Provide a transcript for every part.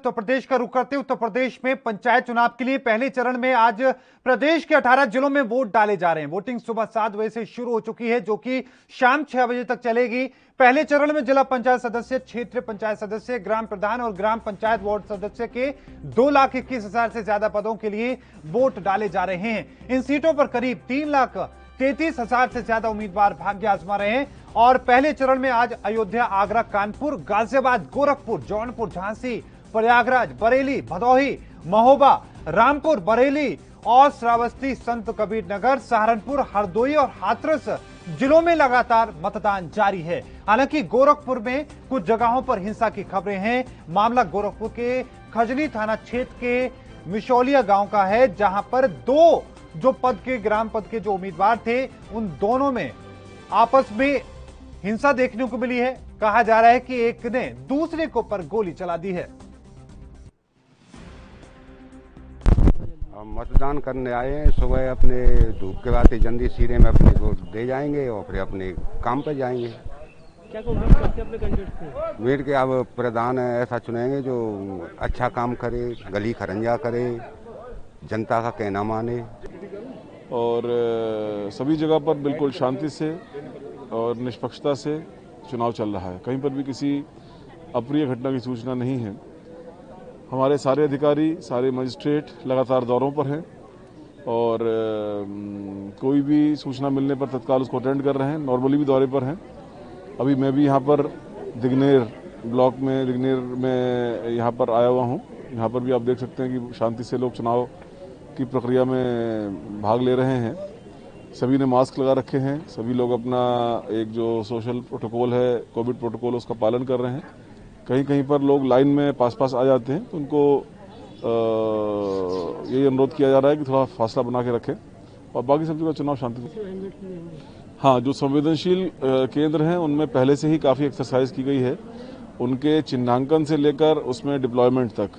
उत्तर प्रदेश का रुख करते हैं। उत्तर प्रदेश में पंचायत चुनाव के लिए पहले चरण में आज प्रदेश के 18 जिलों में वोट डाले जा रहे हैं। वोटिंग सुबह 7 बजे से शुरू हो चुकी है, जो कि शाम 6 बजे तक चलेगी। पहले चरण में जिला पंचायत सदस्य, क्षेत्रीय पंचायत सदस्य, ग्राम प्रधान और ग्राम पंचायत वार्ड सदस्य के 2,21,000 से ज्यादा पदों के लिए वोट डाले जा रहे हैं। इन सीटों पर करीब 3,33,000 से ज्यादा उम्मीदवार भाग्य आजमा रहे हैं। और पहले चरण में आज अयोध्या, आगरा, कानपुर, गाजियाबाद, गोरखपुर, जौनपुर, झांसी, प्रयागराज, बरेली, भदोही, महोबा, रामपुर, बरेली और श्रावस्ती, संत कबीर नगर, सहारनपुर, हरदोई और हाथरस जिलों में लगातार मतदान जारी है। हालांकि गोरखपुर में कुछ जगहों पर हिंसा की खबरें हैं। मामला गोरखपुर के खजनी थाना क्षेत्र के मिशौलिया गांव का है, जहां पर दो जो पद के ग्राम पद के जो उम्मीदवार थे, उन दोनों में आपस में हिंसा देखने को मिली है। कहा जा रहा है कि एक ने दूसरे को पर गोली चला दी है। हम मतदान करने आए हैं। सुबह अपने धूप के बाद जल्दी सीरे में अपने वोट दे जाएंगे और फिर अपने काम पे जाएंगे। क्या उम्मीद करते हैं अपने कैंडिडेट से? उम्मीद के अब प्रधान ऐसा चुनेंगे जो अच्छा काम करे, गली खरंजा करे, जनता का कहना माने। और सभी जगह पर बिल्कुल शांति से और निष्पक्षता से चुनाव चल रहा है। कहीं पर भी किसी अप्रिय घटना की सूचना नहीं है। हमारे सारे अधिकारी, सारे मजिस्ट्रेट लगातार दौरों पर हैं और कोई भी सूचना मिलने पर तत्काल उसको अटेंड कर रहे हैं। नॉर्मली भी दौरे पर हैं। अभी मैं भी यहाँ पर दिग्नेर ब्लॉक में, दिग्नेर में यहाँ पर आया हुआ हूँ। यहाँ पर भी आप देख सकते हैं कि शांति से लोग चुनाव की प्रक्रिया में भाग ले रहे हैं। सभी ने मास्क लगा रखे हैं। सभी लोग अपना एक जो सोशल प्रोटोकॉल है, कोविड प्रोटोकॉल, उसका पालन कर रहे हैं। कहीं कहीं पर लोग लाइन में पास आ जाते हैं, तो उनको यही अनुरोध किया जा रहा है कि थोड़ा फासला बना के रखें और बाकी सब जगह चुनाव शांति से। हाँ, जो संवेदनशील केंद्र हैं उनमें पहले से ही काफ़ी एक्सरसाइज की गई है, उनके चिन्हांकन से लेकर उसमें डिप्लॉयमेंट तक।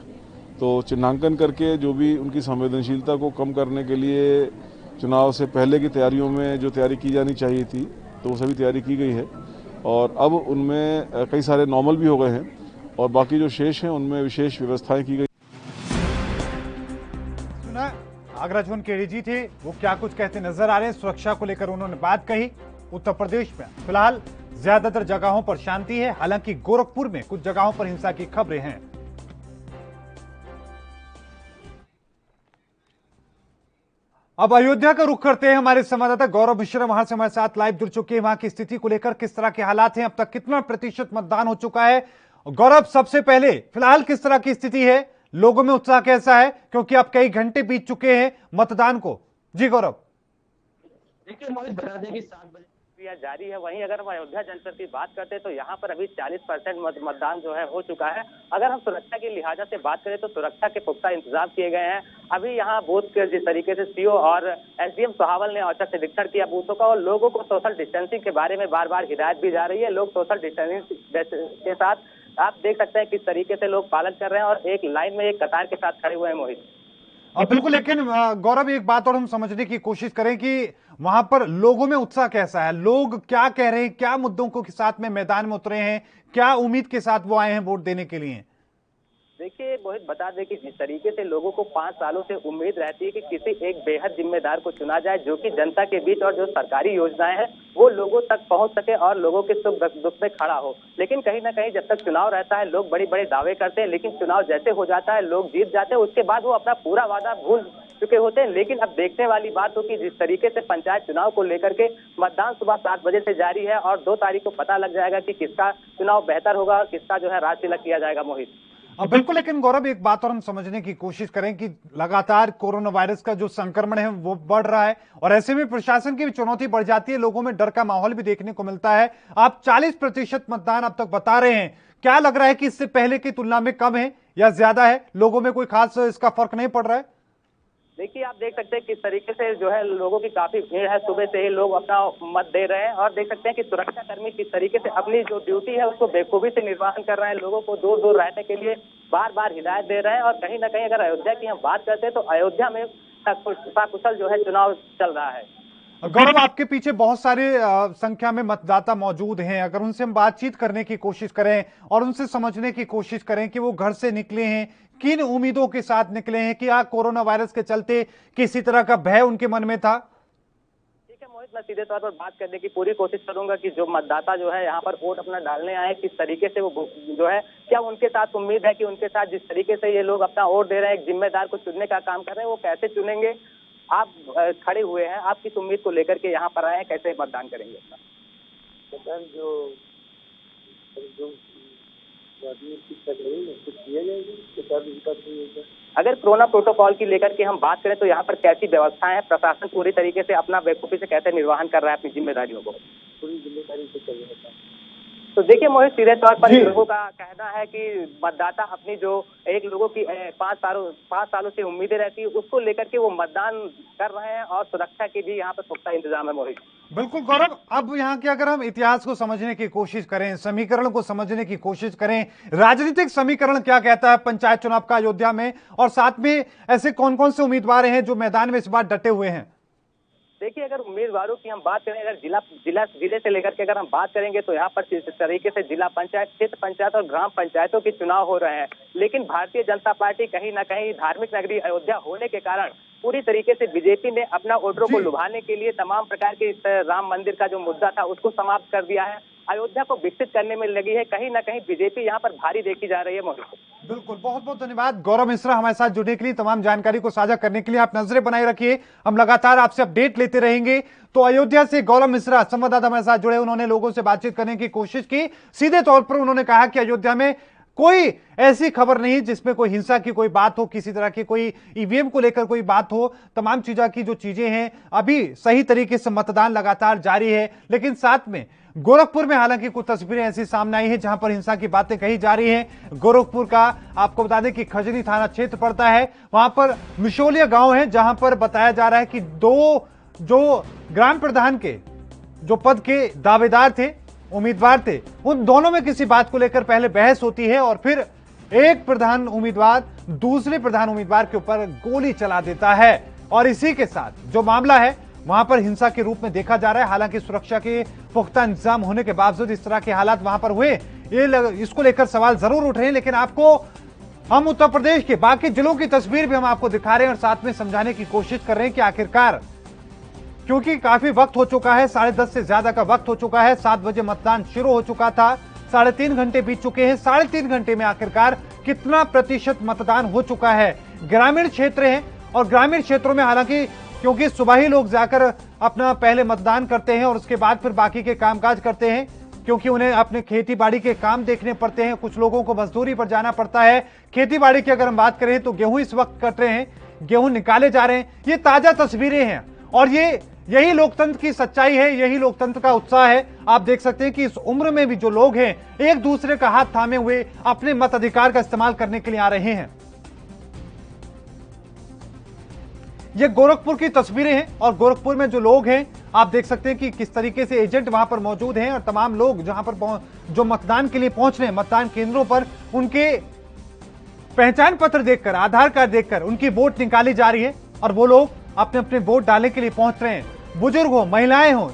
तो चिन्हांकन करके जो भी उनकी संवेदनशीलता को कम करने के लिए चुनाव से पहले की तैयारियों में जो तैयारी की जानी चाहिए थी, तो वो सभी तैयारी की गई है। और अब उनमें कई सारे नॉर्मल भी हो गए हैं और बाकी जो शेष हैं उनमें विशेष व्यवस्थाएं की गई। सुना आगरा जोन के एडीजी थे, वो क्या कुछ कहते नजर आ रहे हैं। सुरक्षा को लेकर उन्होंने बात कही। उत्तर प्रदेश में फिलहाल ज्यादातर जगहों पर शांति है, हालांकि गोरखपुर में कुछ जगहों पर हिंसा की खबरें हैं। अब अयोध्या का रुख करते हैं। हमारे संवाददाता गौरव मिश्रा वहां से हमारे साथ लाइव जुड़ चुके हैं। वहां की स्थिति को लेकर किस तरह के हालात हैं, अब तक कितना प्रतिशत मतदान हो चुका है? गौरव, सबसे पहले फिलहाल किस तरह की स्थिति है, लोगों में उत्साह कैसा है, क्योंकि अब कई घंटे बीत चुके हैं मतदान को। जी गौरव। देखिए मोहित, बता दें कि 7 बजे प्रक्रिया जारी है। वहीं अगर हम अयोध्या जनपद की बात करते हैं तो यहाँ पर अभी 40% मतदान जो है हो चुका है। अगर हम सुरक्षा की लिहाजा से बात करें तो सुरक्षा के पुख्ता इंतजाम किए गए हैं। अभी यहाँ बूथ के जिस तरीके से सीओ और एसडीएम सोहावल ने औचक निरीक्षण किया बूथों का, और लोगों को सोशल डिस्टेंसिंग के बारे में बार बार हिदायत दी जा रही है। लोग सोशल डिस्टेंसिंग के साथ आप देख सकते हैं किस तरीके से लोग पालन कर रहे हैं और एक लाइन में, एक कतार के साथ खड़े हुए हैं मोहित। बिल्कुल, लेकिन गौरव एक बात और हम समझने की कोशिश करें कि वहां पर लोगों में उत्साह कैसा है, लोग क्या कह रहे हैं, क्या मुद्दों को के साथ में मैदान में उतरे हैं, क्या उम्मीद के साथ वो आए हैं वोट देने के लिए? देखिए मोहित, बता दें कि जिस तरीके से लोगों को 5 सालों से उम्मीद रहती है कि किसी एक बेहद जिम्मेदार को चुना जाए जो कि जनता के बीच और जो सरकारी योजनाएं हैं वो लोगों तक पहुंच सके और लोगों के सुख दुख में खड़ा हो। लेकिन कहीं ना कहीं जब तक चुनाव रहता है लोग बड़े बड़े दावे करते हैं, लेकिन चुनाव जैसे हो जाता है, लोग जीत जाते हैं, उसके बाद वो अपना पूरा वादा भूल चुके होते हैं। लेकिन अब देखने वाली बात हो कि जिस तरीके से पंचायत चुनाव को लेकर के मतदान सुबह 7 बजे से जारी है और 2 तारीख को पता लग जाएगा कि किसका चुनाव बेहतर होगा, किसका जो है राज तिलक किया जाएगा मोहित। बिल्कुल, लेकिन गौरव एक बात और हम समझने की कोशिश करें कि लगातार कोरोना वायरस का जो संक्रमण है वो बढ़ रहा है और ऐसे में प्रशासन की भी चुनौती बढ़ जाती है, लोगों में डर का माहौल भी देखने को मिलता है। आप 40% मतदान अब तक बता रहे हैं, क्या लग रहा है कि इससे पहले की तुलना में कम है या ज्यादा है? लोगों में कोई खास इसका फर्क नहीं पड़ रहा है? देखिए आप देख सकते हैं किस तरीके से जो है लोगों की काफी भीड़ है। सुबह से ही लोग अपना मत दे रहे हैं और देख सकते हैं कि सुरक्षा कर्मी किस तरीके से अपनी जो ड्यूटी है उसको बेखूबी से निर्वहन कर रहे हैं। लोगों को दूर दूर रहने के लिए बार बार हिदायत दे रहे हैं। और कहीं ना कहीं अगर अयोध्या की हम बात करते हैं तो अयोध्या में सकुशल जो है चुनाव चल रहा है। गौरव, आपके पीछे बहुत सारे संख्या में मतदाता मौजूद हैं। अगर उनसे हम बातचीत करने की कोशिश करें और उनसे समझने की कोशिश करें कि वो घर से निकले हैं, किन उम्मीदों के साथ निकले हैं, कि कोरोना वायरस के चलते किसी तरह का भय उनके मन में था? ठीक है मोहित, मैं सीधे तौर पर बात करने की पूरी कोशिश करूंगा कि जो मतदाता जो है यहाँ पर वोट अपना डालने आए, किस तरीके से वो जो है, क्या उनके साथ उम्मीद है कि उनके साथ जिस तरीके से ये लोग अपना वोट दे रहे हैं, एक जिम्मेदार को चुनने का काम कर रहे हैं, वो कैसे चुनेंगे? आप खड़े हुए हैं, आप किस उम्मीद को लेकर के यहाँ पर आए हैं, कैसे मतदान करेंगे? मतदान जो कुछ किया जाएगा। अगर कोरोना प्रोटोकॉल की लेकर के हम बात करें तो यहाँ पर कैसी व्यवस्थाएं हैं? प्रशासन पूरी तरीके से अपना बेवकूफी से कैसे निर्वहन कर रहा है अपनी जिम्मेदारियों को? पूरी जिम्मेदारी से चल रहा है। तो देखिए मोहित, सीधे तौर पर लोगों का कहना है कि मतदाता अपनी जो एक लोगों की 5 सालों से उम्मीदें रहती है, उसको लेकर के वो मतदान कर रहे हैं और सुरक्षा के भी यहाँ पर पुख्ता इंतजाम है मोहित। बिल्कुल गौरव, अब यहाँ के अगर हम इतिहास को समझने की कोशिश करें, समीकरण को समझने की कोशिश करें, राजनीतिक समीकरण क्या कहता है पंचायत चुनाव का अयोध्या में, और साथ में ऐसे कौन कौन से उम्मीदवार हैं जो मैदान में इस बार डटे हुए हैं? देखिए, अगर उम्मीदवारों की हम बात करें, अगर जिले से लेकर के अगर हम बात करेंगे तो यहाँ पर जिस तरीके से जिला पंचायत, क्षेत्र पंचायत और ग्राम पंचायतों के चुनाव हो रहे हैं, लेकिन भारतीय जनता पार्टी कहीं ना कहीं धार्मिक नगरी अयोध्या होने के कारण पूरी तरीके से बीजेपी ने अपना वोटरों को लुभाने के लिए तमाम प्रकार के राम मंदिर का जो मुद्दा था उसको समाप्त कर दिया है। अयोध्या को विकसित करने में लगी है। कहीं ना कहीं बीजेपी यहाँ पर भारी देखी जा रही है मोहित। बिल्कुल, बहुत बहुत धन्यवाद गौरव मिश्रा हमारे साथ जुड़ने के लिए, तमाम जानकारी को साझा करने के लिए। आप नजरें बनाए रखिए, हम लगातार आपसे अपडेट लेते रहेंगे। तो अयोध्या से गौरव मिश्रा संवाददाता हमारे साथ जुड़े, उन्होंने लोगों से बातचीत करने की कोशिश की। सीधे तौर पर उन्होंने कहा कि अयोध्या में कोई ऐसी खबर नहीं जिसमें कोई हिंसा की कोई बात हो, किसी तरह की कोई ईवीएम को लेकर कोई बात हो। तमाम चीजों की जो चीजें हैं, अभी सही तरीके से मतदान लगातार जारी है। लेकिन साथ में गोरखपुर में हालांकि कुछ तस्वीरें ऐसी सामने आई हैं जहां पर हिंसा की बातें कही जा रही हैं। गोरखपुर का आपको बता दें कि खजनी थाना क्षेत्र पड़ता है, वहां पर मिशोलिया गांव है, जहां पर बताया जा रहा है कि दो जो ग्राम प्रधान के जो पद के दावेदार थे, उम्मीदवार थे, उन दोनों में किसी बात को लेकर पहले बहस होती है और फिर एक प्रधान उम्मीदवार दूसरे प्रधान उम्मीदवार के ऊपर गोली चला देता है। और इसी के साथ जो मामला है वहां पर हिंसा के रूप में देखा जा रहा है। हालांकि सुरक्षा के पुख्ता इंतजाम होने के बावजूद इस तरह के हालात वहां पर हुए, इसको लेकर सवाल जरूर उठ रहे हैं। लेकिन आपको हम उत्तर प्रदेश के बाकी जिलों की तस्वीर भी हम आपको दिखा रहे हैं और साथ में समझाने की कोशिश कर रहे हैं कि आखिरकार, क्योंकि काफी वक्त हो चुका है, 10:30 से ज्यादा का वक्त हो चुका है, 7 बजे मतदान शुरू हो चुका था, 3.5 घंटे बीत चुके हैं। 3.5 घंटे में आखिरकार कितना प्रतिशत मतदान हो चुका है? ग्रामीण क्षेत्र हैं और ग्रामीण क्षेत्रों में हालांकि क्योंकि सुबह ही लोग जाकर अपना पहले मतदान करते हैं और उसके बाद फिर बाकी के कामकाज करते हैं, क्योंकि उन्हें अपने खेती बाड़ी के काम देखने पड़ते हैं। कुछ लोगों को मजदूरी पर जाना पड़ता है। खेती बाड़ी की अगर हम बात करें तो गेहूं इस वक्त कट रहे हैं, गेहूं निकाले जा रहे हैं। ये ताजा तस्वीरें हैं और यही लोकतंत्र की सच्चाई है, यही लोकतंत्र का उत्साह है। आप देख सकते हैं कि इस उम्र में भी जो लोग हैं एक दूसरे का हाथ थामे हुए अपने मताधिकार का इस्तेमाल करने के लिए आ रहे हैं। ये गोरखपुर की तस्वीरें हैं और गोरखपुर में जो लोग हैं आप देख सकते हैं कि किस तरीके से एजेंट वहां पर मौजूद हैं और तमाम लोग जहां पर जो मतदान के लिए पहुंच रहे हैं मतदान केंद्रों पर, उनके पहचान पत्र देखकर, आधार कार्ड देखकर उनकी वोट निकाली जा रही है और वो लोग अपने अपने वोट डालने के लिए पहुंच रहे हैं। बुजुर्ग हो, महिलाएं हो,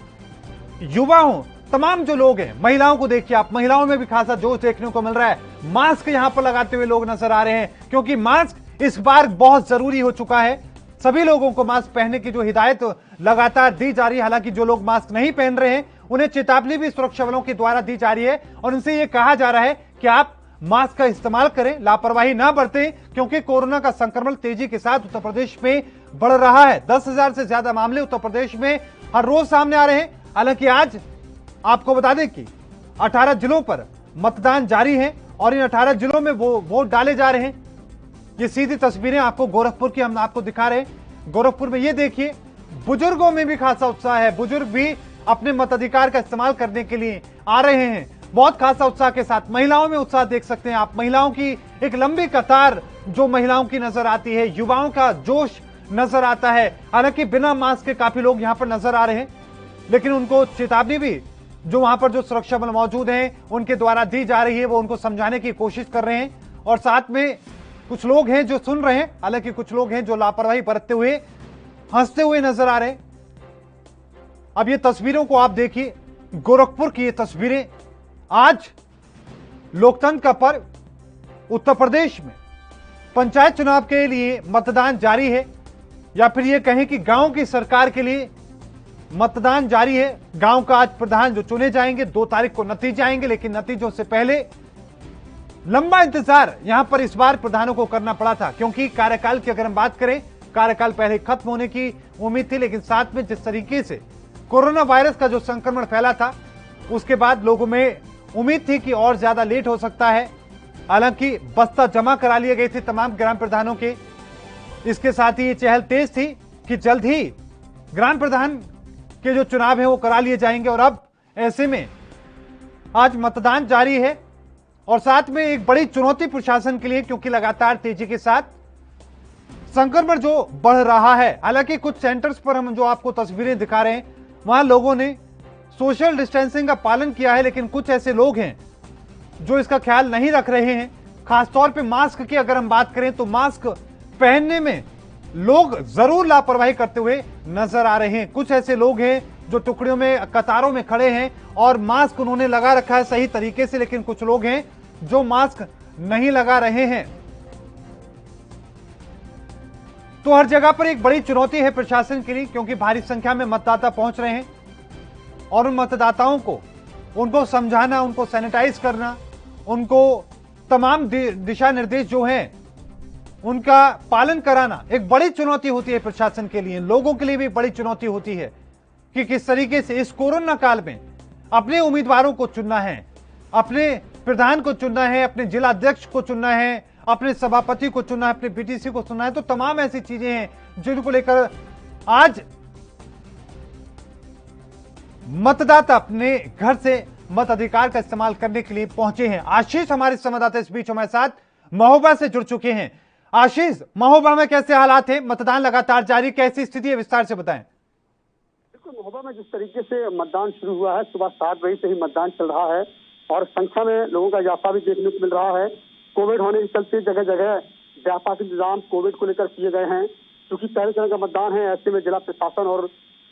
युवा हो, तमाम जो लोग हैं, महिलाओं को देखिए आप, महिलाओं में भी खासा जोश देखने को मिल रहा है। मास्क यहां पर लगाते हुए लोग नजर आ रहे हैं क्योंकि मास्क इस बार बहुत जरूरी हो चुका है। सभी लोगों को मास्क पहनने की जो हिदायत लगातार दी जा रही है, हालांकि जो लोग मास्क नहीं पहन रहे हैं उन्हें चेतावनी भी सुरक्षा बलों के द्वारा दी जा रही है और उनसे यह कहा जा रहा है कि आप मास्क का इस्तेमाल करें, लापरवाही ना बरतें, क्योंकि कोरोना का संक्रमण तेजी के साथ उत्तर प्रदेश में बढ़ रहा है। 10,000 से ज्यादा मामले उत्तर प्रदेश में हर रोज सामने आ रहे हैं। हालांकि आज आपको बता दें कि 18 जिलों पर मतदान जारी है और इन 18 जिलों में वो वोट डाले जा रहे हैं। ये सीधी तस्वीरें आपको गोरखपुर की हम आपको दिखा रहे हैं। गोरखपुर में ये देखिए, बुजुर्गों में भी खासा उत्साह है, बुजुर्ग भी अपने मताधिकार का इस्तेमाल करने के लिए आ रहे हैं बहुत खासा उत्साह के साथ। महिलाओं में उत्साह देख सकते हैं आप, महिलाओं की एक लंबी कतार जो महिलाओं की नजर आती है, युवाओं का जोश नजर आता है। हालांकि बिना मास्क के काफी लोग यहां पर नजर आ रहे हैं, लेकिन उनको चेतावनी भी जो वहां पर जो सुरक्षा बल मौजूद हैं उनके द्वारा दी जा रही है, वो उनको समझाने की कोशिश कर रहे हैं। और साथ में कुछ लोग हैं जो सुन रहे हैं, हालांकि कुछ लोग हैं जो लापरवाही बरतते हुए हंसते हुए नजर आ रहे हैं। अब ये तस्वीरों को आप देखिए, गोरखपुर की ये तस्वीरें। आज लोकतंत्र का पर्व उत्तर प्रदेश में पंचायत चुनाव के लिए मतदान जारी है, या फिर ये कहें कि गांव की सरकार के लिए मतदान जारी है। गांव का आज प्रधान जो चुने जाएंगे, 2 तारीख को नतीजे आएंगे, लेकिन नतीजों से पहले लंबा इंतजार यहां पर इस बार प्रधानों को करना पड़ा था, क्योंकि कार्यकाल की अगर हम बात करें, कार्यकाल पहले खत्म होने की उम्मीद थी, लेकिन साथ में जिस तरीके से कोरोना वायरस का जो संक्रमण फैला था, उसके बाद लोगों में उम्मीद थी कि और ज्यादा लेट हो सकता है। हालांकि बस्ता जमा करा लिए गए थे तमाम ग्राम प्रधानों के। इसके साथ ही ये चहल तेज थी कि जल्द ही ग्राम प्रधान के जो चुनाव है वो करा लिए जाएंगे। और अब ऐसे में आज मतदान जारी है, और साथ में एक बड़ी चुनौती प्रशासन के लिए, क्योंकि लगातार तेजी के साथ संक्रमण जो बढ़ रहा है। हालांकि कुछ सेंटर्स पर हम जो आपको तस्वीरें दिखा रहे हैं, वहां लोगों ने सोशल डिस्टेंसिंग का पालन किया है, लेकिन कुछ ऐसे लोग हैं जो इसका ख्याल नहीं रख रहे हैं। खासतौर पे मास्क की अगर हम बात करें तो मास्क पहनने में लोग जरूर लापरवाही करते हुए नजर आ रहे हैं। कुछ ऐसे लोग हैं जो टुकड़ियों में, कतारों में खड़े हैं और मास्क उन्होंने लगा रखा है सही तरीके से, लेकिन कुछ लोग हैं जो मास्क नहीं लगा रहे हैं। तो हर जगह पर एक बड़ी चुनौती है प्रशासन के लिए, क्योंकि भारी संख्या में मतदाता पहुंच रहे हैं और उन मतदाताओं को, उनको समझाना, उनको सैनिटाइज करना, उनको तमाम दिशा निर्देश जो हैं उनका पालन कराना एक बड़ी चुनौती होती है प्रशासन के लिए। लोगों के लिए भी बड़ी चुनौती होती है कि किस तरीके से इस कोरोना काल में अपने उम्मीदवारों को चुनना है, अपने प्रधान को चुनना है, अपने जिला अध्यक्ष को चुनना है, अपने सभापति को चुनना है, अपने बीटीसी को चुनना है। तो तमाम ऐसी चीजें हैं जिनको लेकर आज मतदाता अपने घर से मताधिकार का इस्तेमाल करने के लिए पहुंचे हैं। आशीष हमारे संवाददाता इस बीच हमारे साथ महोबा से जुड़ चुके हैं। आशीष, महोबा में कैसे हालात है? मतदान लगातार जारी, कैसी स्थिति है, विस्तार से बताएं। बिल्कुल, महोबा में जिस तरीके से मतदान शुरू हुआ है, सुबह 7 बजे से ही मतदान चल रहा है और संख्या में लोगों का इजाफा भी देखने को मिल रहा है। कोविड होने के चलते जगह जगह व्यापक इंतजाम कोविड को लेकर किए गए हैं। क्योंकि पहले चरण का मतदान है, ऐसे में जिला प्रशासन और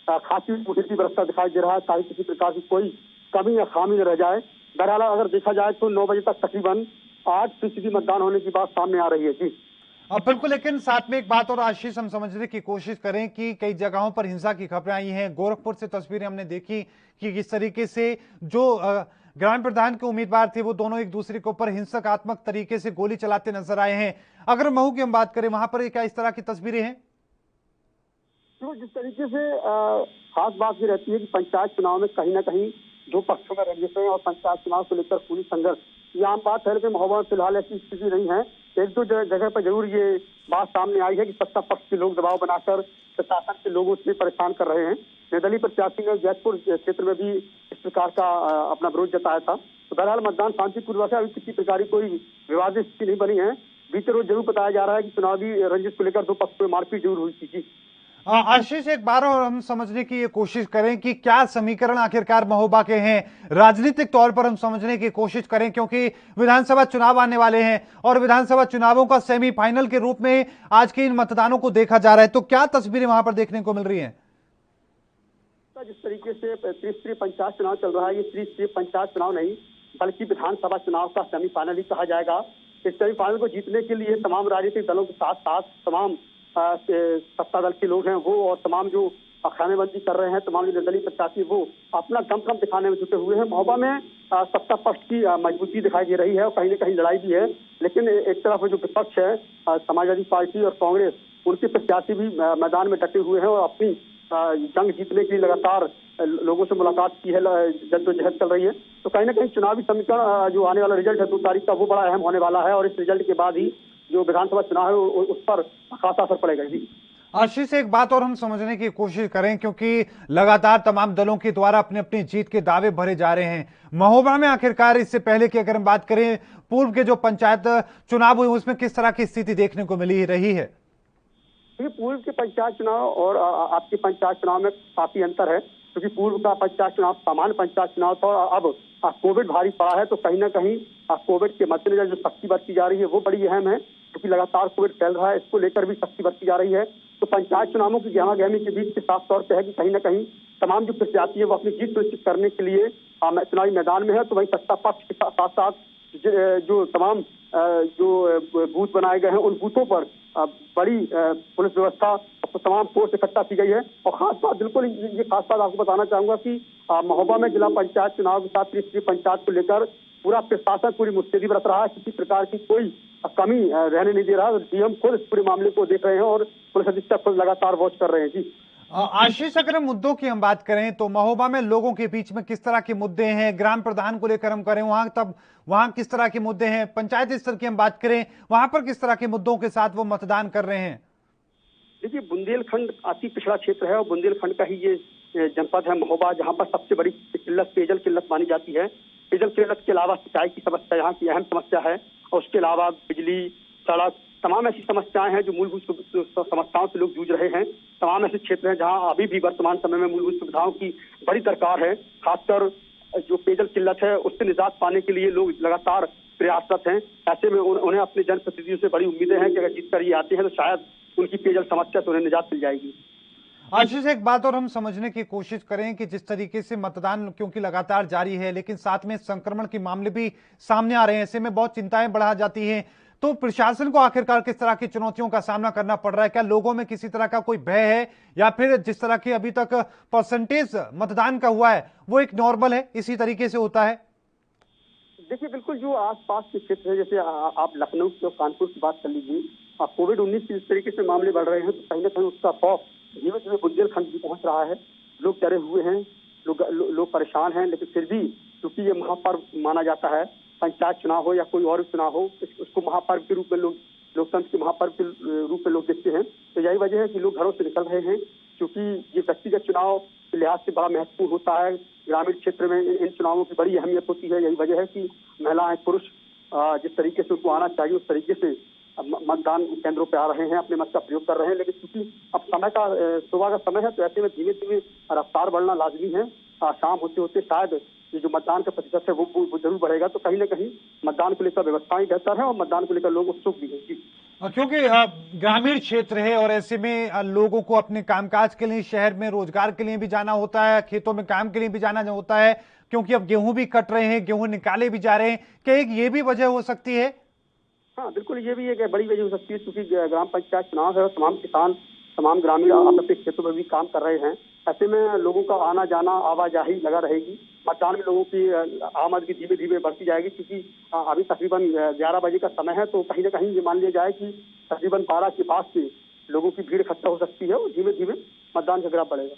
खासी मुठ्ठी बरसता दिखाई दे रहा है ताकि किसी प्रकार की कोई कमी या खामी न रह जाए। बहरहाल अगर देखा जाए तो 9 बजे तक तकरीबन 8% मतदान होने की बात सामने आ रही है। जी बिल्कुल, लेकिन साथ में एक बात और आशीष हम समझने की कोशिश करें कि कई जगहों पर हिंसा की खबरें आई हैं। गोरखपुर से तस्वीरें हमने देखी कि किस तरीके से जो ग्राम प्रधान के उम्मीदवार थे वो दोनों एक दूसरे के ऊपर हिंसकात्मक तरीके से गोली चलाते नजर आए हैं। अगर महू की हम बात करें, वहां पर क्या इस तरह की तस्वीरें हैं? तो जिस तरीके से खास बात ये रहती है कि पंचायत चुनाव में कहीं ना कहीं 2 पक्षों में रंजिश है और पंचायत चुनाव को लेकर पूरी संघर्ष, ये आम बात है। लेकिन महोबा में फिलहाल ऐसी स्थिति नहीं है। 1-2 जगह पर जरूर ये बात सामने आई है कि सत्ता पक्ष के लोग दबाव बनाकर प्रशासन के लोगों से परेशान कर रहे हैं। निर्दलीय प्रत्याशी ने जैतपुर क्षेत्र में भी इस प्रकार का अपना विरोध जताया था। तो बहरहाल मतदान शांतिपूर्वक है, अभी किसी प्रकार की कोई विवादित स्थिति नहीं बनी है। बीते रोज जरूर बताया जा रहा है कि चुनावी रंजिश को लेकर 2 पक्षों में मारपीट जरूर हुई थी। आशीष, एक बार और हम समझने की ये कोशिश करें कि क्या समीकरण आखिरकार महोबा के हैं, राजनीतिक तौर पर हम समझने की कोशिश करें, क्योंकि विधानसभा चुनाव आने वाले हैं और विधानसभा चुनावों का सेमीफाइनल के रूप में आज के इन मतदानों को देखा जा रहा है। तो क्या तस्वीरें वहां पर देखने को मिल रही हैं? जिस तरीके से त्रिस्तरीय पंचायत चुनाव चल रहा है, ये त्रिस्तरीय पंचायत चुनाव नहीं बल्कि विधानसभा चुनाव का सेमीफाइनल ही कहा जाएगा। इस सेमीफाइनल को जीतने के लिए तमाम राजनीतिक दलों के साथ साथ तमाम सत्ता दल के लोग हैं वो, और तमाम जो अखानेबंदी कर रहे हैं, तमाम जो निर्दलीय प्रत्याशी वो अपना दमखम दिखाने में जुटे हुए हैं। महोबा में सत्ता पक्ष की मजबूती दिखाई दे रही है और कहीं न कहीं लड़ाई भी है। लेकिन एक तरफ जो विपक्ष है, समाजवादी पार्टी और कांग्रेस, उनके प्रत्याशी भी मैदान में डटे हुए हैं और अपनी जंग जीतने के लिए लगातार लोगों से मुलाकात की है, जद्दोजहद चल रही है। तो कहीं ना कहीं चुनावी समीकरण जो आने वाला रिजल्ट है 2 तारीख का, वो बड़ा अहम होने वाला है और इस रिजल्ट के बाद ही जो विधानसभा चुनाव है उस पर खासा असर पड़ेगा। जी आशीष, एक बात और हम समझने की कोशिश करें, क्योंकि लगातार तमाम दलों के द्वारा अपनी अपनी जीत के दावे भरे जा रहे हैं। महोबा में आखिरकार इससे पहले की अगर हम बात करें, पूर्व के जो पंचायत चुनाव हुए उसमें किस तरह की स्थिति देखने को मिली रही है? पूर्व के पंचायत चुनाव और आपके पंचायत चुनाव में काफी अंतर है, क्योंकि पूर्व का पंचायत चुनाव सामान्य पंचायत चुनाव था और अब कोविड भारी पड़ा है। तो कहीं ना कहीं कोविड के मद्देनजर जो सख्ती बरती जा रही है वो बड़ी अहम है, क्योंकि लगातार कोविड फैल रहा है, इसको लेकर भी सख्ती बरती जा रही है। तो पंचायत चुनावों की गहमा गहमी के बीच के साफ तौर पर है कि कहीं ना कहीं तमाम जो प्रत्याशी है वो अपनी जीत सुनिश्चित करने के लिए चुनावी मैदान में है। तो वहीं सत्ता पक्ष के साथ साथ जो तमाम जो बूथ बनाए गए हैं उन बूथों पर बड़ी पुलिस व्यवस्था तमाम फोर्स इकट्ठा की गई है। और खास बात, बिल्कुल ये खास बात आपको बताना चाहूंगा कि महोबा में जिला पंचायत चुनाव के साथ त्रिस्तरीय पंचायत को लेकर पूरा प्रशासन पूरी मुस्तैदी बरत रहा है। किसी प्रकार की कोई कमी रहने नहीं दे रहा। डीएम खुद इस पूरे मामले को देख रहे हैं और पुलिस अधीक्षक खुद लगातार वॉच कर रहे हैं। जी आशीष, अगर हम मुद्दों की हम बात करें तो महोबा में लोगों के बीच में किस तरह के मुद्दे हैं, ग्राम प्रधान को लेकर हम करें वहां किस तरह के मुद्दे हैं, पंचायत स्तर की हम बात करें वहां पर किस तरह के मुद्दों के साथ वो मतदान कर रहे हैं? देखिए, बुंदेलखंड अति पिछड़ा क्षेत्र है और बुंदेलखंड का ही ये जनपद है महोबा, जहाँ पर सबसे बड़ी किल्लत पेयजल किल्लत मानी जाती है। पेयजल किल्लत के अलावा सिंचाई की समस्या यहाँ की अहम समस्या है और उसके अलावा बिजली, सड़क, तमाम ऐसी समस्याएं हैं जो मूलभूत समस्याओं से लोग जूझ रहे हैं। तमाम ऐसे क्षेत्र हैं जहां अभी भी वर्तमान समय में मूलभूत सुविधाओं की बड़ी दरकार है। खासकर जो पेयजल किल्लत है उससे निजात पाने के लिए लोग लगातार प्रयासरत हैं। ऐसे में उन्हें अपने जनप्रतिनिधियों से बड़ी उम्मीदें हैं कि अगर जीत कर ये आते हैं तो शायद उनकी पेयजल समस्या से उन्हें निजात मिल जाएगी। आशीष, एक बात और हम समझने की कोशिश करें कि जिस तरीके से मतदान क्योंकि लगातार जारी है लेकिन साथ में संक्रमण के मामले भी सामने आ रहे हैं, ऐसे में बहुत चिंताएं बढ़ा जाती हैं। तो प्रशासन को आखिरकार किस तरह की चुनौतियों का सामना करना पड़ रहा है? क्या लोगों में किसी तरह का कोई भय है या फिर जिस तरह की अभी तक परसेंटेज मतदान का हुआ है वो एक नॉर्मल है, इसी तरीके से होता है? देखिए, बिल्कुल जो आसपास के क्षेत्र है, जैसे आप लखनऊ और कानपुर की बात कर लीजिए, कोविड-19 के इस तरीके से मामले बढ़ रहे हैं तो कहीं ना कहीं उसका खौफ धीमे धीमे बुंदेलखंड भी पहुंच रहा है। लोग डरे हुए हैं, लोग परेशान हैं, लेकिन फिर भी क्योंकि ये महापर्व माना जाता है, पंचायत चुनाव हो या कोई और चुनाव हो, उसको महापर्व के रूप में लोग लोकतंत्र के महापर्व के रूप में लोग देखते हैं। तो यही वजह है कि लोग घरों से निकल रहे हैं, क्योंकि ये व्यक्तिगत चुनाव के लिहाज से बड़ा महत्वपूर्ण होता है। ग्रामीण क्षेत्र में इन चुनावों की बड़ी अहमियत होती है। यही वजह है कि महिलाएं, पुरुष जिस तरीके से उनको आना चाहिए उस तरीके से मतदान केंद्रों पे आ रहे हैं, अपने मत का प्रयोग कर रहे हैं। लेकिन क्योंकि अब समय का सुबह का समय है तो ऐसे में धीमे धीमे रफ्तार बढ़ना लाजमी है। शाम होते होते शायद ये जो मतदान का प्रतिशत है वो जरूर बढ़ेगा। तो कहीं ना कहीं मतदान को लेकर व्यवस्थाएं बेहतर है और मतदान को लेकर लोग उत्सुक भी हैं। क्योंकि ग्रामीण क्षेत्र है और ऐसे में लोगों को अपने कामकाज के लिए शहर में रोजगार के लिए भी जाना होता है, खेतों में काम के लिए भी जाना होता है, क्योंकि अब गेहूं भी कट रहे हैं, गेहूं निकाले भी जा रहे हैं। क्या एक ये भी वजह हो सकती है? हाँ, बिल्कुल, ये भी एक बड़ी वजह हो सकती है, क्योंकि ग्राम पंचायत चुनाव है और तमाम किसान, तमाम ग्रामीण अपने खेतों में भी काम कर रहे हैं। ऐसे में लोगों का आना जाना, आवाजाही लगा रहेगी। मतदान में लोगों की आमद भी धीमे धीमे बढ़ती जाएगी, क्योंकि अभी तकरीबन 11 बजे का समय है। तो कहीं ना कहीं ये मान लिया जाए कि तकरीबन 12 के पास से लोगों की भीड़ इकट्ठा हो सकती है और धीमे धीमे मतदान का ग्राफ बढ़ेगा।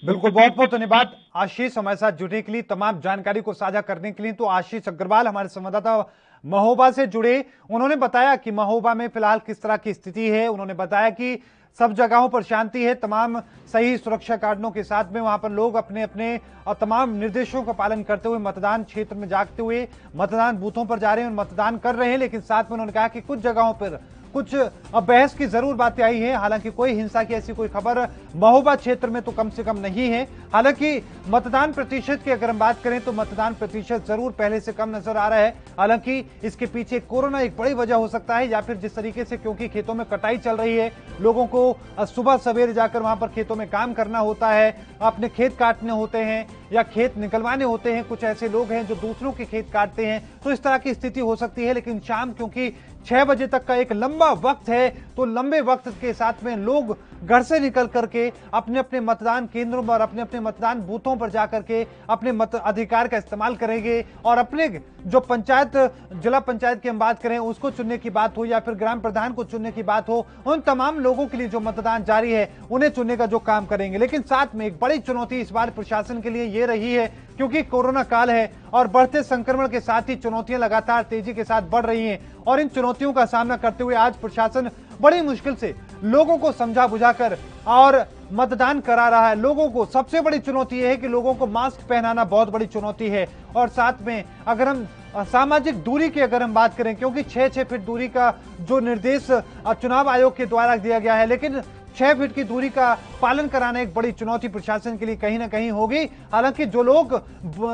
बिल्कुल, बहुत बहुत धन्यवाद आशीष हमारे साथ जुड़ने के लिए, तमाम जानकारी को साझा करने के लिए। तो आशीष अग्रवाल हमारे संवाददाता महोबा से जुड़े, उन्होंने बताया कि महोबा में फिलहाल किस तरह की स्थिति है। उन्होंने बताया कि सब जगहों पर शांति है, तमाम सही सुरक्षा कारणों के साथ में वहां पर लोग अपने अपने और तमाम निर्देशों का पालन करते हुए मतदान क्षेत्र में जागते हुए मतदान बूथों पर जा रहे हैं और मतदान कर रहे हैं। लेकिन साथ में उन्होंने कहा कि कुछ जगहों पर कुछ बहस की जरूर बातें आई हैं। हालांकि कोई हिंसा की ऐसी कोई खबर महोबा क्षेत्र में तो कम से कम नहीं है। हालांकि मतदान प्रतिशत की अगर हम बात करें तो मतदान प्रतिशत जरूर पहले से कम नजर आ रहा है। हालांकि इसके पीछे कोरोना एक बड़ी वजह हो सकता है, या फिर जिस तरीके से क्योंकि खेतों में कटाई चल रही है, लोगों को सुबह सवेरे जाकर वहां पर खेतों में काम करना होता है, अपने खेत काटने होते हैं या खेत निकलवाने होते हैं। कुछ ऐसे लोग हैं जो दूसरों के खेत काटते हैं, तो इस तरह की स्थिति हो सकती है। लेकिन शाम क्योंकि 6 बजे तक का एक लंबा वक्त है, तो लंबे वक्त के साथ में लोग घर से निकल करके अपने अपने मतदान केंद्रों पर, अपने अपने मतदान बूथों पर जाकर के अपने मत अधिकार का इस्तेमाल करेंगे और अपने जो पंचायत, जिला पंचायत की हम बात करें उसको चुनने की बात हो या फिर ग्राम प्रधान को चुनने की बात हो, उन तमाम लोगों के लिए जो मतदान जारी है उन्हें चुनने का जो काम करेंगे। लेकिन साथ में एक बड़ी चुनौती इस बार प्रशासन के लिए ये रही है, क्योंकि कोरोना काल है और बढ़ते संक्रमण के साथ ही चुनौतियां लगातार तेजी के साथ बढ़ रही हैं और इन चुनौतियों का सामना करते हुए आज प्रशासन बड़ी मुश्किल से लोगों को समझा बुझाकर और मतदान करा रहा है। लोगों को सबसे बड़ी चुनौती यह है कि लोगों को मास्क पहनाना बहुत बड़ी चुनौती है। और साथ में अगर हम सामाजिक दूरी की अगर हम बात करें, क्योंकि 6-6 फीट दूरी का जो निर्देश चुनाव आयोग के द्वारा दिया गया है, लेकिन 6 फीट की दूरी का पालन कराना एक बड़ी चुनौती प्रशासन के लिए कहीं ना कहीं होगी। हालांकि जो लोग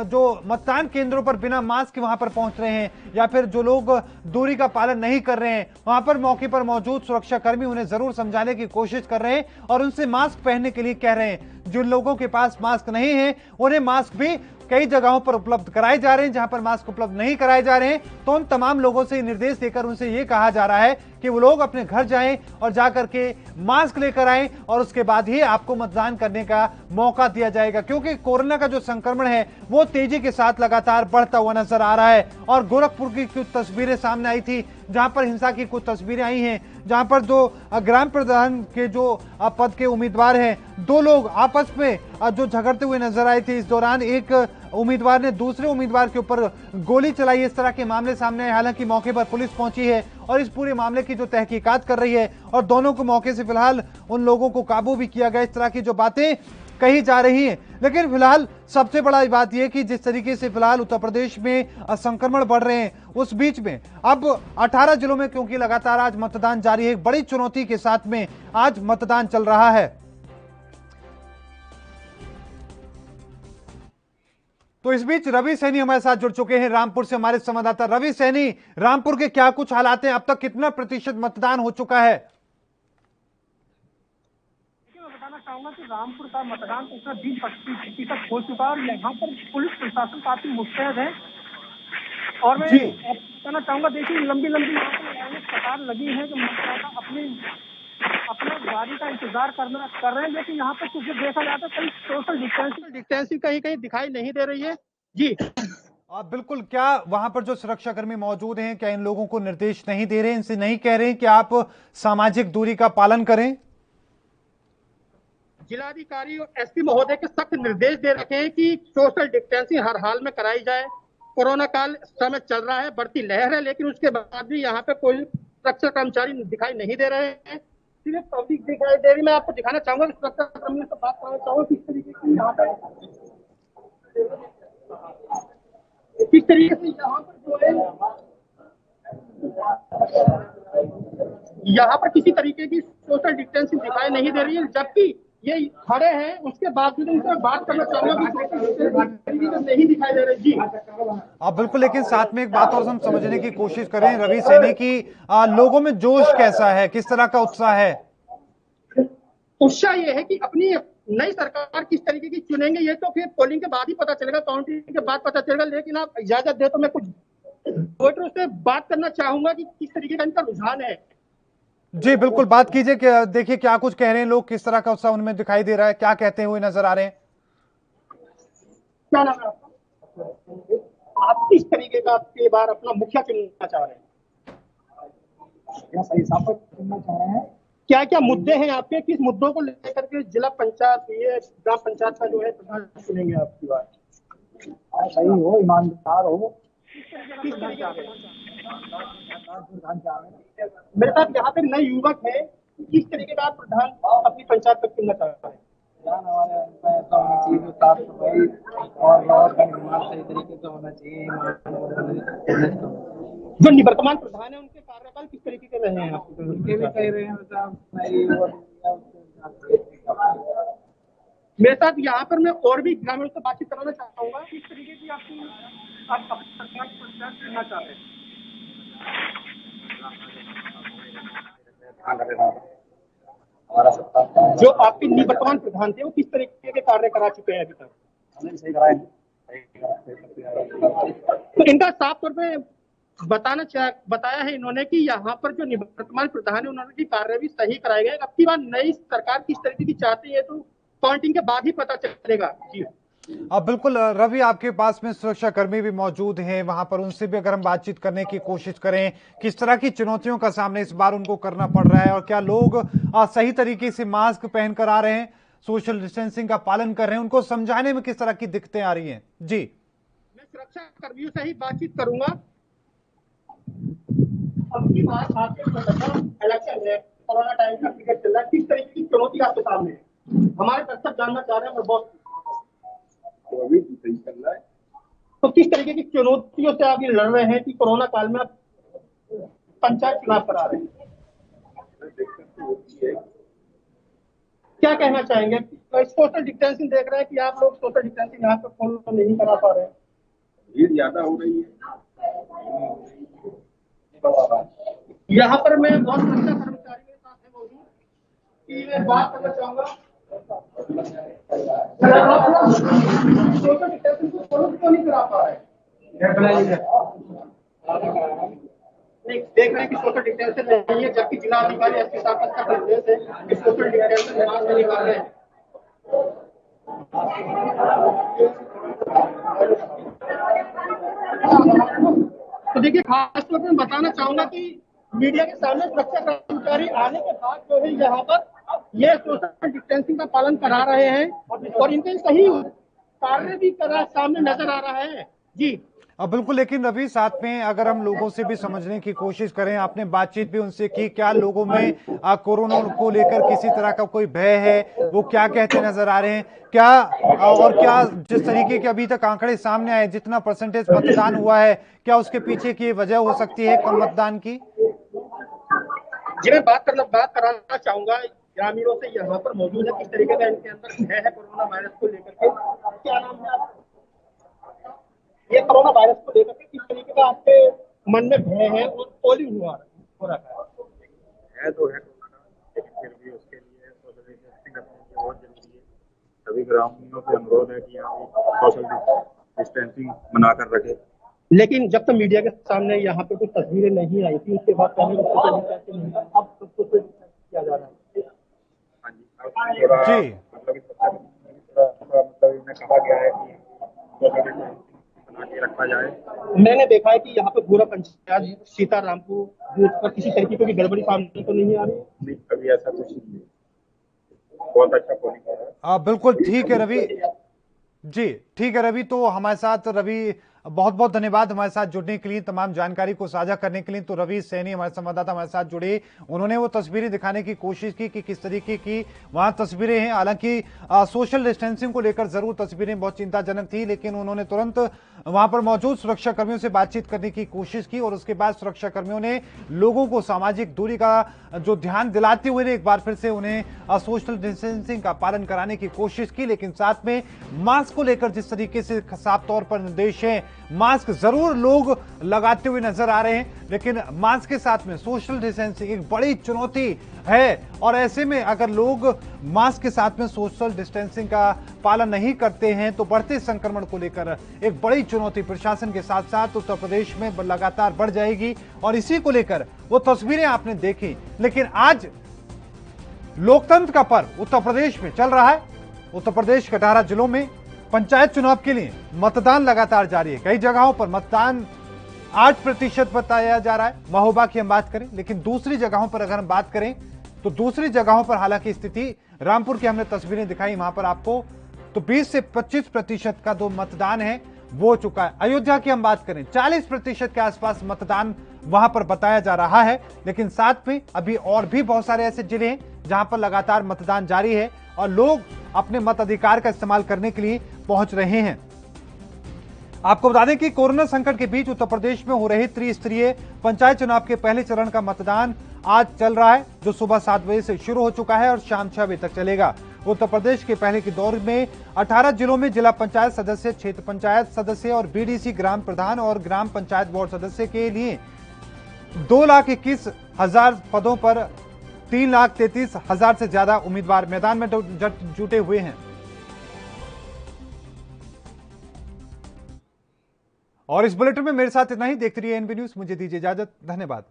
जो मतदान केंद्रों पर बिना मास्क वहां पर पहुंच रहे हैं या फिर जो लोग दूरी का पालन नहीं कर रहे हैं, वहां पर मौके पर मौजूद सुरक्षाकर्मी उन्हें जरूर समझाने की कोशिश कर रहे हैं और उनसे मास्क पहनने के लिए कह रहे हैं। जिन लोगों के पास मास्क नहीं है उन्हें मास्क भी कई जगहों पर उपलब्ध कराए जा रहे हैं। जहां पर मास्क उपलब्ध नहीं कराए जा रहे हैं तो उन तमाम लोगों से निर्देश देकर उनसे यह कहा जा रहा है कि वो लोग अपने घर जाएं और जाकर के मास्क लेकर आएं और उसके बाद ही आपको मतदान करने का मौका दिया जाएगा, क्योंकि कोरोना का जो संक्रमण है वो तेजी के साथ लगातार बढ़ता हुआ नजर आ रहा है। और गोरखपुर की कुछ तस्वीरें सामने आई थी जहां पर हिंसा की कुछ तस्वीरें आई हैं, जहां पर जो ग्राम प्रधान के जो पद के उम्मीदवार हैं, दो लोग आपस में जो झगड़ते हुए नजर आए थे। इस दौरान एक उम्मीदवार ने दूसरे उम्मीदवार के ऊपर गोली चलाई। इस तरह के मामले सामने आए। हालांकि मौके पर पुलिस पहुंची है और इस पूरे मामले की जो तहकीकात कर रही है और दोनों को मौके से फिलहाल उन लोगों को काबू भी किया गया। इस तरह की जो बातें कही जा रही हैं, लेकिन फिलहाल सबसे बड़ा बात यह कि जिस तरीके से फिलहाल उत्तर प्रदेश में संक्रमण बढ़ रहे हैं, उस बीच में अब 18 जिलों में क्योंकि लगातार आज मतदान जारी है, एक बड़ी चुनौती के साथ में आज मतदान चल रहा है। तो इस बीच रवि सैनी हमारे साथ जुड़ चुके हैं रामपुर से, हमारे संवाददाता रवि सैनी। रामपुर के क्या कुछ हालात हैं, अब तक कितना प्रतिशत मतदान हो चुका है? मैं बताना चाहूंगा कि रामपुर का मतदान तो 20% हो चुका है और यहाँ पर पुलिस प्रशासन काफी मुस्तैद है। और मैं बताना चाहूंगा, देखिए लंबी लंबी यहाँ पर लाइनें कतार लगी है जो मतदाता अपने गाड़ी का इंतजार कर रहे हैं, लेकिन यहाँ पर कुछ देखा जाता है कहीं सोशल डिस्टेंसिंग कहीं दिखाई नहीं दे रही है। जी बिल्कुल। क्या वहां पर जो सुरक्षाकर्मी मौजूद हैं, क्या इन लोगों को निर्देश नहीं दे रहे हैं, इनसे नहीं कह रहे हैं कि आप सामाजिक दूरी का पालन करें? जिलाधिकारी और एसपी महोदय के सख्त निर्देश दे रखे हैं कि सोशल डिस्टेंसिंग हर हाल में कराई जाए। कोरोना काल समय चल रहा है, बढ़ती लहर है, लेकिन उसके बाद भी यहाँ पे कोई सुरक्षा कर्मचारी दिखाई नहीं दे रहे हैं, सिर्फ पब्लिक दिखाई दे रही। मैं आपको दिखाना चाहूंगा कि सुरक्षा कर्मियों से बात करना चाहूंगा किस तरीके से यहाँ पर जो है यहाँ पर किसी तरीके की सोशल डिस्टेंसिंग दिखाई नहीं दे रही है, जबकि ये खड़े हैं उसके बावजूद उनसे बात करना चाहूंगा नहीं दिखाई दे रही। जी बिल्कुल, लेकिन साथ में एक बात और हम समझने की कोशिश करें रवि सैनी की, लोगों में जोश कैसा है, किस तरह का उत्साह है? उत्साह ये है कि अपनी नई सरकार किस तरीके की चुनेंगे ये तो फिर पोलिंग के बाद ही पता चलेगा, काउंटिंग के बाद पता चलेगा। लेकिन आप इजाजत दे तो मैं कुछ वोटरों से बात करना चाहूंगा कि किस तरीके का इनका रुझान है। जी बिल्कुल, बात कीजिए कि देखिए क्या कुछ कह रहे हैं लोग, किस तरह का उत्साह उनमें दिखाई दे रहा है, क्या कहते हुए नजर आ रहे हैं? क्या नाम है आपका? आप किस तरीके का आपके बार अपना मुखिया चुनना चाह रहे हैं? सही साफ चुनना चाह रहे हैं। क्या क्या मुद्दे हैं आपके, किस मुद्दों को लेकर के जिला पंचायत ये ग्राम पंचायत का जो है प्रधान चुनेंगे आपकी बात? सही हो, ईमानदार हो, किस तरीके मेरे साथ यहाँ पे नए युवक है, किस तरीके का प्रधान अपनी पंचायत तक चुनना चाह रहे हैं? ऐसा होना चाहिए जो साफ सफाई और सही तरीके से होना चाहिए। जो निवर्तमान प्रधान है उनके कार्यकाल किस तरीके के रहे हैं? उनके भी कह रहे हैं मेरे साथ यहाँ पर मैं और भी ग्रामीणों से बातचीत कराना चाहूंगा, किस तरीके की आप सरकार पंचायत चुनना चाह रहे हैं? जो आपके निवर्तमान प्रधान थे वो किस तरीके के कार्य करा चुके हैं अभी तक? तो इनका साफ तौर पे बताया है इन्होंने कि यहाँ पर जो निवर्तमान प्रधान है उन्होंने की कार्य भी सही कराए गए। अब की बार नई सरकार किस तरीके की चाहती है तो काउंटिंग के बाद ही पता चलेगा। जी बिल्कुल रवि, आपके पास में सुरक्षाकर्मी भी मौजूद हैं, वहां पर उनसे भी अगर हम बातचीत करने की कोशिश करें, किस तरह की चुनौतियों का सामना इस बार उनको करना पड़ रहा है और क्या लोग सही तरीके से मास्क पहनकर आ रहे हैं, सोशल डिस्टेंसिंग का पालन कर रहे हैं, उनको समझाने में किस तरह की दिक्कतें आ रही हैं? जी मैं सुरक्षा कर्मियों से ही बातचीत करूंगा। अब की बात इलेक्शन है, कोरोना टाइम का पीरियड चल रहा है, किस तरीके की चुनौती आपके सामने है हमारे दर्शक जानना चाह रहे हैं। बहुत तो किस तरीके की चुनौतियों से आप ये लड़ रहे हैं कि कोरोना काल में आप पंचायत चुनाव करा रहे हैं? क्या कहना चाहेंगे? सोशल डिस्टेंसिंग देख रहे हैं कि आप लोग सोशल डिस्टेंसिंग यहाँ पे फॉलो नहीं करा पा रहे हैं, भीड़ ज्यादा हो रही है। यहाँ पर मैं बहुत सुरक्षा कर्मचारियों के साथ है मौजूद कि मैं बात करना चाहूंगा। सोशल डिस्टेंसिंग को फॉलो क्यों नहीं करा पा रहे हैं? नहीं, देख रहे हैं कि सोशल डिस्टेंसिंग नहीं है, जबकि जिला अधिकारी एसपी साहब का निर्देश है कि सोशल डिस्टेंसिंग मास्क नहीं कर रहे हैं। तो देखिए, खास तौर पर बताना चाहूंगा कि मीडिया के सामने सुरक्षा कर्मचारी आने के बाद जो है यहाँ पर ये सोशल डिस्टेंसिंग का पालन करा रहे हैं और इनके सही कार्य भी करा सामने नजर आ रहा है। जी बिल्कुल, लेकिन रवि, साथ में अगर हम लोगों से भी समझने की कोशिश करें, आपने बातचीत भी उनसे की, क्या लोगों में कोरोना को लेकर किसी तरह का कोई भय है? वो क्या कहते नजर आ रहे हैं? क्या और क्या जिस तरीके के अभी तक आंकड़े सामने आए, जितना परसेंटेज मतदान हुआ है, क्या उसके पीछे की वजह हो सकती है कम मतदान की? जी मैं बात कराना चाहूंगा ग्रामीणों से यहाँ पर मौजूद है, किस तरीके का इनके अंदर भय है कोरोना वायरस को लेकर के। क्या नाम है आपका? ये कोरोना वायरस को लेकर के किस तरीके का आपके मन में भय है और पोलिंग हो रहा है तो है कोरोना, लेकिन फिर भी उसके लिए सोशल डिस्टेंसिंग रखने की बहुत जरूरी है। सभी ग्रामीणों से अनुरोध है कि यहाँ सोशल डिस्टेंसिंग बनाकर रखे। लेकिन जब तक मीडिया के सामने यहाँ पे कुछ तस्वीरें नहीं आई थी, उसके बाद पहले सोशल डिस्टेंसिंग नहीं था, अब सोशल डिस्टेंसिंग किया जा रहा है। हाँ जी, अब थोड़ा मतलब इन्हें कहा गया है कि सोशल डिस्टेंसिंग बना के रखा जाए। मैंने देखा है कि यहाँ पे पूरा पंचायत सीतारामपुर बूथ पर किसी तरीके की गड़बड़ी सामने तो नहीं आ रही? नहीं, कभी ऐसा कुछ नहीं है, बहुत अच्छा पोलिंग हो रहा है। बिल्कुल ठीक है रवि जी, ठीक है रवि। तो हमारे साथ रवि, बहुत बहुत धन्यवाद हमारे साथ जुड़ने के लिए, तमाम जानकारी को साझा करने के लिए। तो रवि सैनी हमारे संवाददाता हमारे साथ जुड़े, उन्होंने वो तस्वीरें दिखाने की कोशिश की कि किस तरीके की वहां तस्वीरें हैं। हालांकि सोशल डिस्टेंसिंग को लेकर जरूर तस्वीरें बहुत चिंताजनक थी, लेकिन उन्होंने तुरंत वहां पर मौजूद सुरक्षा कर्मियों से बातचीत करने की कोशिश की और उसके बाद सुरक्षा कर्मियों ने लोगों को सामाजिक दूरी का जो ध्यान दिलाते हुए एक बार फिर से उन्हें सोशल डिस्टेंसिंग का पालन कराने की कोशिश की। लेकिन साथ में मास्क को लेकर जिस तरीके से साफ तौर पर निर्देश है, मास्क जरूर लोग लगाते हुए नजर आ रहे हैं, लेकिन मास्क के साथ में सोशल डिस्टेंसिंग एक बड़ी चुनौती है। और ऐसे में अगर लोग मास्क के साथ में सोशल डिस्टेंसिंग का पालन नहीं करते हैं तो बढ़ते संक्रमण को लेकर एक बड़ी चुनौती प्रशासन के साथ साथ उत्तर प्रदेश में लगातार बढ़ जाएगी। और इसी को लेकर वो तस्वीरें आपने देखी। लेकिन आज लोकतंत्र का पर्व उत्तर प्रदेश में चल रहा है। उत्तर प्रदेश के 18 जिलों में पंचायत चुनाव के लिए मतदान लगातार जारी है। कई जगहों पर मतदान 8% बताया जा रहा है, महोबा की हम बात करें। लेकिन दूसरी जगहों पर अगर हम बात करें तो दूसरी जगहों पर हालांकि स्थिति, रामपुर की हमने तस्वीरें दिखाई वहां पर आपको, तो 20 से 25% का जो मतदान है वो हो चुका है। अयोध्या की हम बात करें 40% के आसपास मतदान वहां पर बताया जा रहा है। लेकिन साथ में अभी और भी बहुत सारे ऐसे जिले हैं जहां पर लगातार मतदान जारी है और लोग अपने मताधिकार का इस्तेमाल करने के लिए पहुंच रहे हैं। आपको बता दें कि कोरोना संकट के बीच उत्तर प्रदेश में हो रहे त्रिस्तरीय पंचायत चुनाव के पहले चरण का मतदान आज चल रहा है, जो सुबह 7 बजे से शुरू हो चुका है और शाम 6 बजे तक चलेगा। उत्तर प्रदेश के पहले के दौर में 18 जिलों में जिला पंचायत सदस्य, क्षेत्र पंचायत सदस्य और बीडीसी ग्राम प्रधान और ग्राम पंचायत बोर्ड सदस्य के लिए 2,21,000 पदों पर 3,33,000 से ज्यादा उम्मीदवार मैदान में जुटे हुए हैं। और इस बुलेटिन में मेरे साथ इतना ही। देखते रहिए एनबी न्यूज। मुझे दीजिए इजाजत। धन्यवाद।